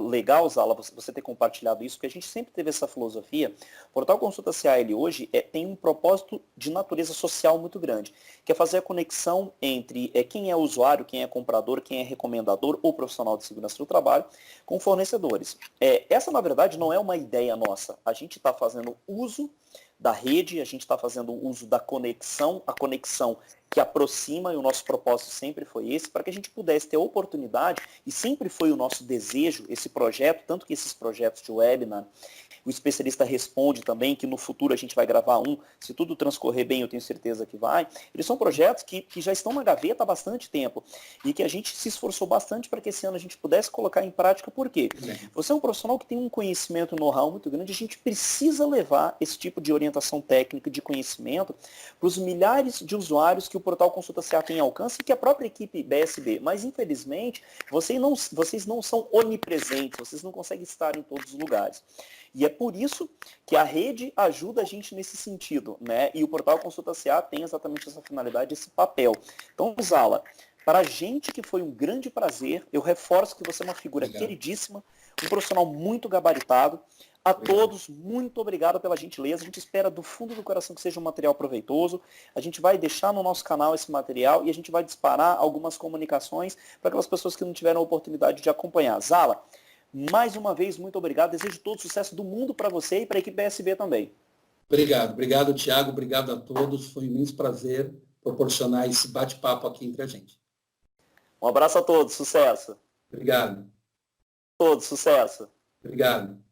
legal, Zala, você ter compartilhado isso, porque a gente sempre teve essa filosofia. O Portal Consulta CA, ele hoje tem um propósito de natureza social muito grande, que é fazer a conexão entre quem é usuário, quem é comprador, quem é recomendador ou profissional de segurança do trabalho, com fornecedores. Essa, na verdade, não é uma ideia nossa. A gente está fazendo uso da rede, a gente está fazendo uso da conexão, a conexão que aproxima, e o nosso propósito sempre foi esse, para que a gente pudesse ter a oportunidade, e sempre foi o nosso desejo, esse projeto, tanto que esses projetos de webinar, o especialista responde também, que no futuro a gente vai gravar se tudo transcorrer bem, eu tenho certeza que vai. Eles são projetos que já estão na gaveta há bastante tempo e que a gente se esforçou bastante para que esse ano a gente pudesse colocar em prática. Por quê? Você é um profissional que tem um conhecimento, um know-how muito grande, a gente precisa levar esse tipo de orientação técnica, de conhecimento, para os milhares de usuários que o Portal Consulta CA tem alcance e que a própria equipe BSB. Mas, infelizmente, vocês não são onipresentes, vocês não conseguem estar em todos os lugares. E é por isso que a rede ajuda a gente nesse sentido, né? E o Portal Consulta CA tem exatamente essa finalidade, esse papel. Então, Zala, para a gente que foi um grande prazer, eu reforço que você é uma figura queridíssima, um profissional muito gabaritado. A todos, muito obrigado pela gentileza. A gente espera do fundo do coração que seja um material proveitoso. A gente vai deixar no nosso canal esse material e a gente vai disparar algumas comunicações para aquelas pessoas que não tiveram a oportunidade de acompanhar. Zala, mais uma vez, muito obrigado. Desejo todo o sucesso do mundo para você e para a equipe BSB também. Obrigado, Thiago. Obrigado a todos. Foi um imenso prazer proporcionar esse bate-papo aqui entre a gente. Um abraço a todos. Sucesso. Obrigado. Todos, sucesso. Obrigado.